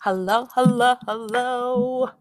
Hello, hello, hello.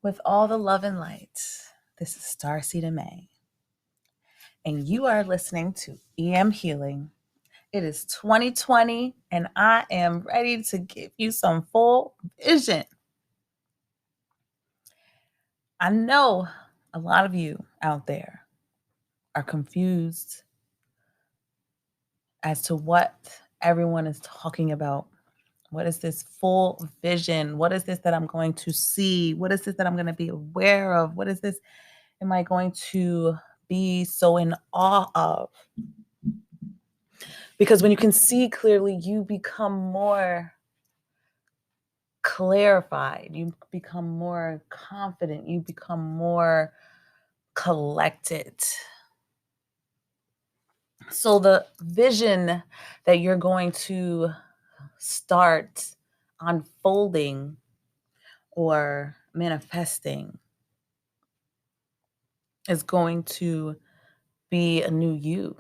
With all the love and light, this is Starseed and May, and you are listening to EM Healing. It is 2020, and I am ready to give you some full vision. I know a lot of you out there are confused as to what everyone is talking about. What is this full vision? What is this that I'm going to see? What is this that I'm going to be aware of? What is this am I going to be so in awe of? Because when you can see clearly, you become more clarified, you become more confident, you become more collected. So the vision that you're going to start unfolding or manifesting is going to be a new you,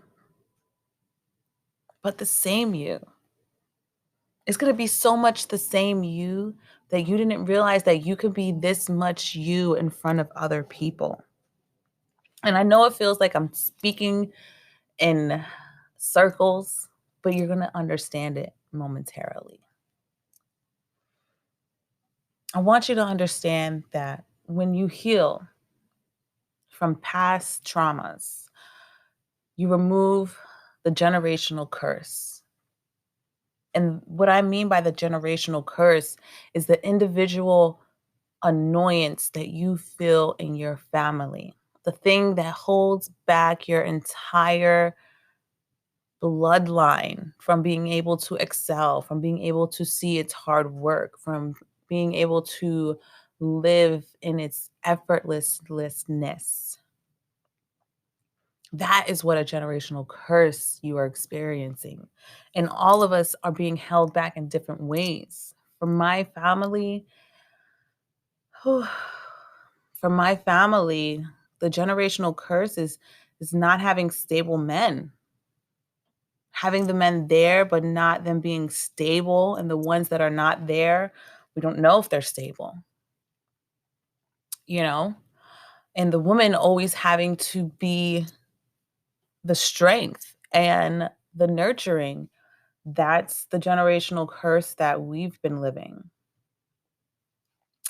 but the same you. It's going to be so much the same you that you didn't realize that you could be this much you in front of other people. And I know it feels like I'm speaking in circles, but you're going to understand it momentarily. I want you to understand that when you heal from past traumas, you remove the generational curse. And what I mean by the generational curse is the individual annoyance that you feel in your family, the thing that holds back your entire bloodline from being able to excel, from being able to see its hard work, from being able to live in its effortlessness. That is what a generational curse you are experiencing. And all of us are being held back in different ways. For my family, the generational curse is not having stable men. Having the men there, but not them being stable. And the ones that are not there, we don't know if they're stable. You know? And the woman always having to be the strength and the nurturing. That's the generational curse that we've been living.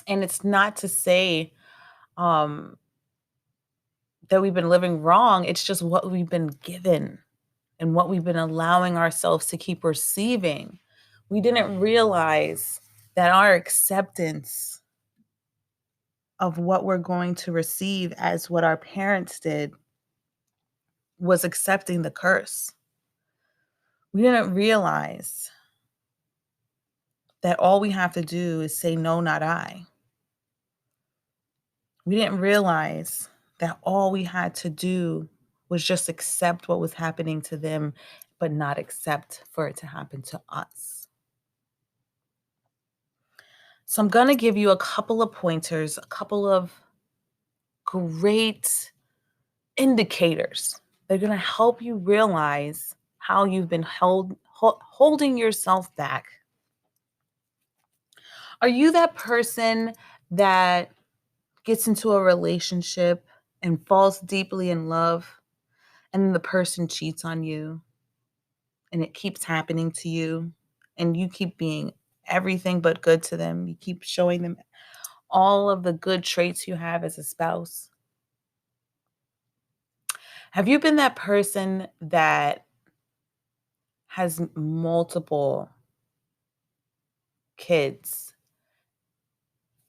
And it's not to say that we've been living wrong. It's just what we've been given and what we've been allowing ourselves to keep receiving. We didn't realize that our acceptance of what we're going to receive as what our parents did was accepting the curse. We didn't realize that all we have to do is say, no, not I. We didn't realize that all we had to do was just accept what was happening to them, but not accept for it to happen to us. So I'm going to give you a couple of pointers, a couple of great indicators. They're going to help you realize how you've been holding yourself back. Are you that person that gets into a relationship and falls deeply in love, and then the person cheats on you, and it keeps happening to you, and you keep being everything but good to them? You keep showing them all of the good traits you have as a spouse. Have you been that person that has multiple kids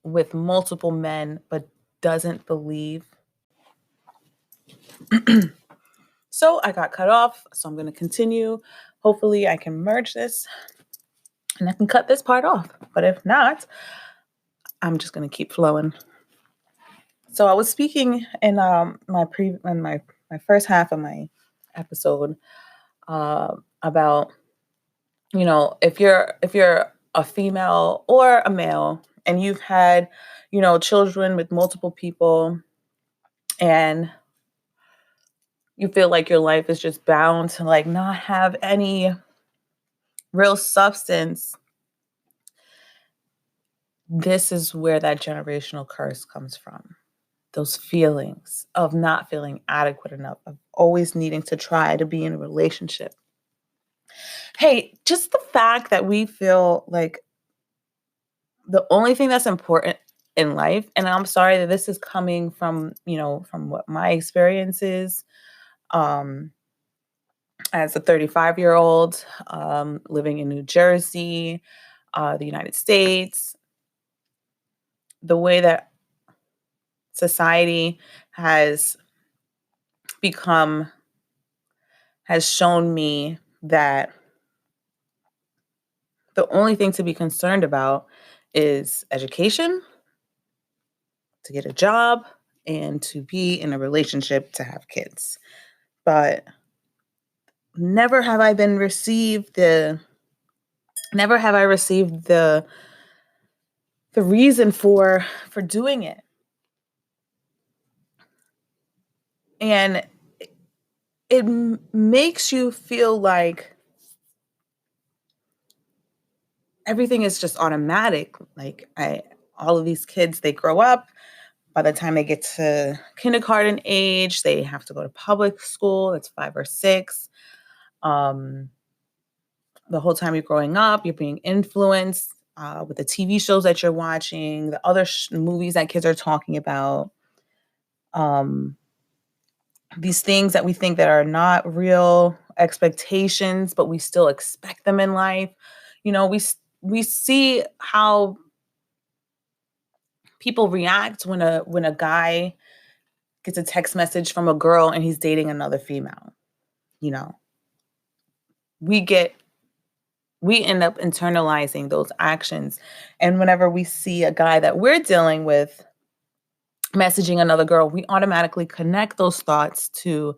with multiple men, but doesn't believe? So I got cut off, so I'm going to continue. Hopefully I can merge this and I can cut this part off. But if not, I'm just going to keep flowing. So I was speaking in my first half of my episode about, if you're a female or a male and you've had, children with multiple people, and you feel like your life is just bound to like not have any real substance, this is where that generational curse comes from. Those feelings of not feeling adequate enough, of always needing to try to be in a relationship. Hey, just the fact that we feel like the only thing that's important in life, and I'm sorry that this is coming from, from what my experience is, um, as a 35-year-old, living in New Jersey, the United States, the way that society has become has shown me that the only thing to be concerned about is education, to get a job, and to be in a relationship to have kids. But never have I been received the never have I received the reason for doing it. And it makes you feel like everything is just automatic. Like all of these kids, they grow up. By the time they get to kindergarten age, they have to go to public school. That's 5 or 6. Um, the whole time you're growing up, you're being influenced with the TV shows that you're watching, the other movies that kids are talking about. Um, these things that we think that are not real expectations, but we still expect them in life. We see how people react when a guy gets a text message from a girl and he's dating another female. You know, we get we end up internalizing those actions. And whenever we see a guy that we're dealing with messaging another girl, we automatically connect those thoughts to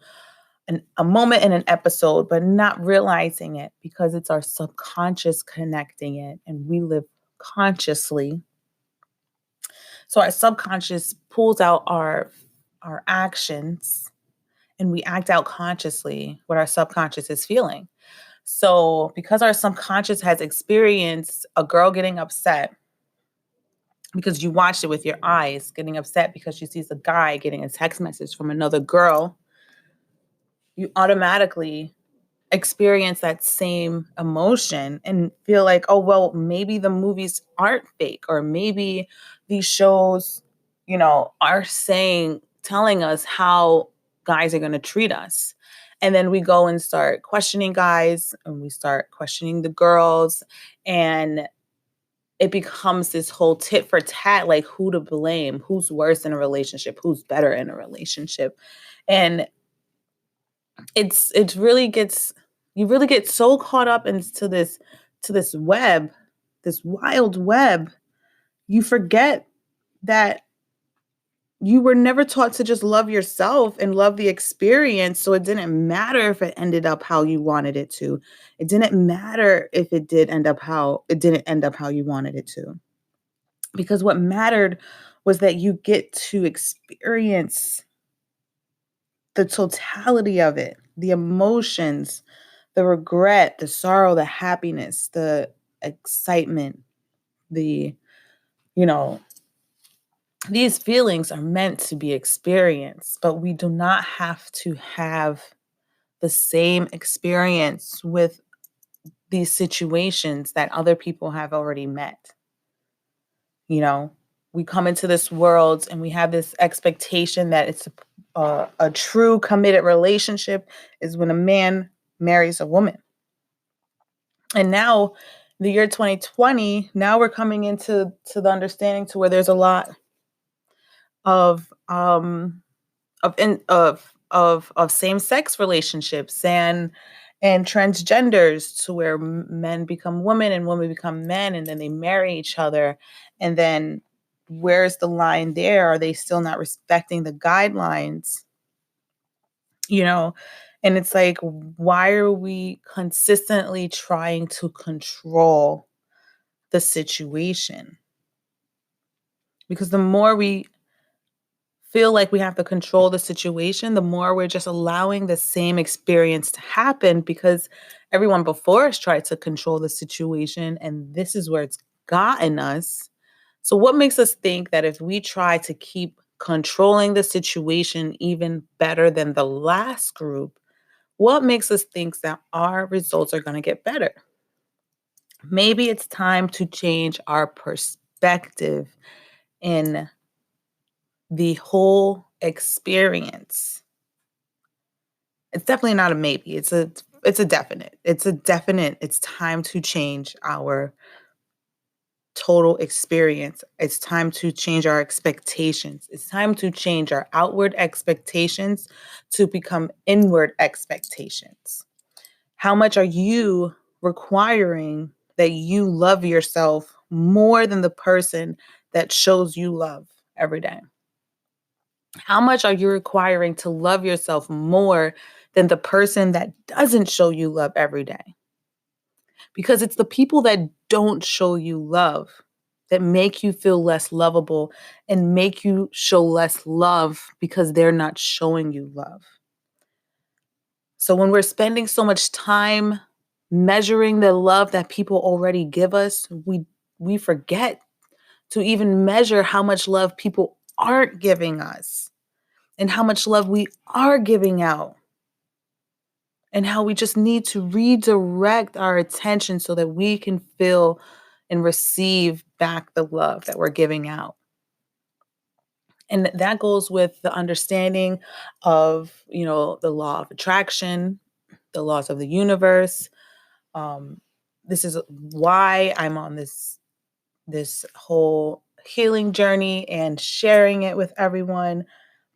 a moment in an episode, but not realizing it because it's our subconscious connecting it, and we live consciously. So our subconscious pulls out our actions, and we act out consciously what our subconscious is feeling. So because our subconscious has experienced a girl getting upset because you watched it with your eyes, getting upset because she sees a guy getting a text message from another girl, you automatically experience that same emotion and feel like, oh, well, maybe the movies aren't fake, or maybe these shows, are telling us how guys are going to treat us. And then we go and start questioning guys, and we start questioning the girls, and it becomes this whole tit for tat, like who to blame, who's worse in a relationship, who's better in a relationship. And it really gets you really get so caught up into this web, this wild web, you forget that you were never taught to just love yourself and love the experience. So it didn't matter if it ended up how you wanted it to. It didn't matter if it didn't end up how you wanted it to. Because what mattered was that you get to experience the totality of it, the emotions, the regret, the sorrow, the happiness, the excitement, the, you know, these feelings are meant to be experienced, but we do not have to have the same experience with these situations that other people have already met. You know, we come into this world and we have this expectation that it's a true committed relationship is when a man marries a woman. And now, the year 2020, now we're coming into the understanding to where there's a lot of of same sex relationships, and transgenders to where men become women and women become men and then they marry each other. And then where's the line there? Are they still not respecting the guidelines? You know, and it's like, why are we consistently trying to control the situation? Because the more we feel like we have to control the situation, the more we're just allowing the same experience to happen because everyone before us tried to control the situation and this is where it's gotten us. So, what makes us think that if we try to keep controlling the situation even better than the last group, what makes us think that our results are going to get better? Maybe it's time to change our perspective in the whole experience. It's definitely not a maybe. It's a definite. It's a definite. It's time to change our total experience. It's time to change our expectations. It's time to change our outward expectations to become inward expectations. How much are you requiring that you love yourself more than the person that shows you love every day? How much are you requiring to love yourself more than the person that doesn't show you love every day? Because it's the people that don't show you love that make you feel less lovable and make you show less love because they're not showing you love. So when we're spending so much time measuring the love that people already give us, we forget to even measure how much love people aren't giving us and how much love we are giving out and how we just need to redirect our attention so that we can feel and receive back the love that we're giving out. And that goes with the understanding of, the law of attraction, the laws of the universe. Um, this is why I'm on this whole healing journey and sharing it with everyone,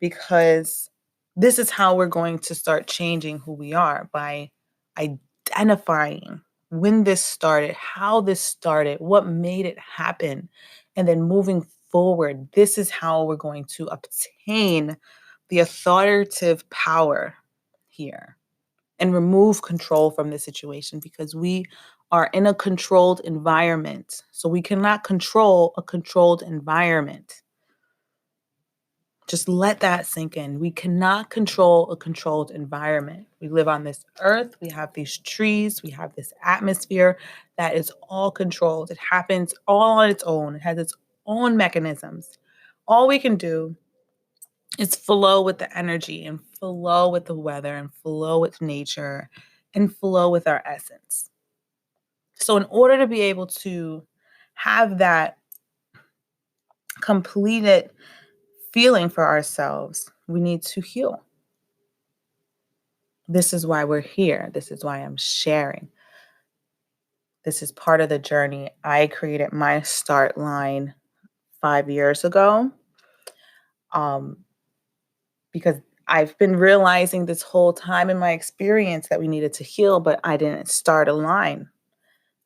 because this is how we're going to start changing who we are, by identifying when this started, how this started, what made it happen, and then moving forward. This is how we're going to obtain the authoritative power here and remove control from the situation, because we are in a controlled environment. So we cannot control a controlled environment. Just let that sink in. We cannot control a controlled environment. We live on this earth. We have these trees. We have this atmosphere that is all controlled. It happens all on its own. It has its own mechanisms. All we can do is flow with the energy and flow with the weather and flow with nature and flow with our essence. So, in order to be able to have that completed feeling for ourselves, we need to heal. This is why we're here. This is why I'm sharing. This is part of the journey. I created my start line 5 years ago, um, because I've been realizing this whole time in my experience that we needed to heal, but I didn't start a line.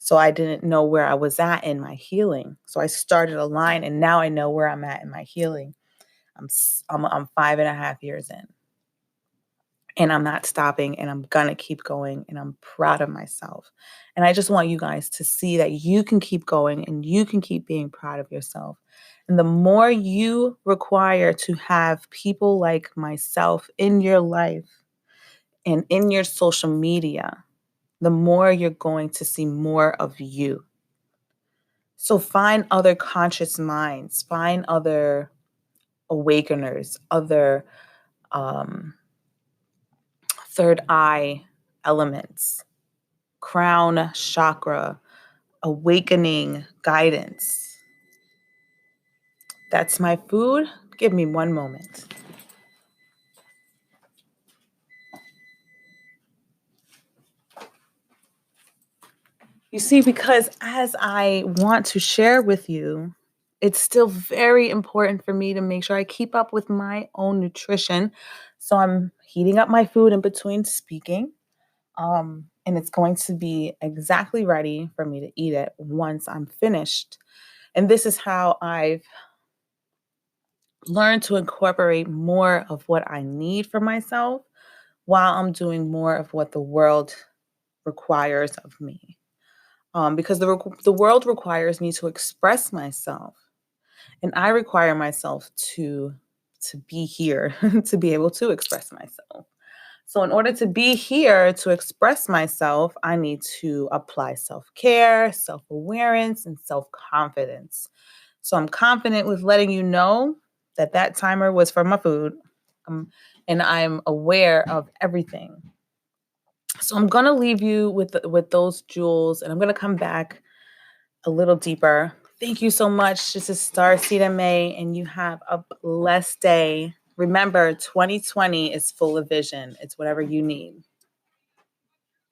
So I didn't know where I was at in my healing. So I started a line and now I know where I'm at in my healing. I'm 5.5 years in. And I'm not stopping and I'm gonna keep going and I'm proud of myself. And I just want you guys to see that you can keep going and you can keep being proud of yourself. And the more you require to have people like myself in your life and in your social media, the more you're going to see more of you. So find other conscious minds, find other awakeners, other um, third eye elements, crown chakra, awakening guidance. That's my food. Give me one moment. You see, because as I want to share with you, it's still very important for me to make sure I keep up with my own nutrition. So I'm heating up my food in between speaking. and it's going to be exactly ready for me to eat it once I'm finished. And this is how I've learned to incorporate more of what I need for myself while I'm doing more of what the world requires of me. Because the world requires me to express myself, and I require myself to be here to be able to express myself. So, in order to be here to express myself, I need to apply self care, self awareness, and self confidence. So, I'm confident with letting you know that that timer was for my food, um, and I'm aware of everything. So, I'm going to leave you with those jewels, and I'm going to come back a little deeper. Thank you so much. This is Starseed and May, and you have a blessed day. Remember, 2020 is full of vision. It's whatever you need.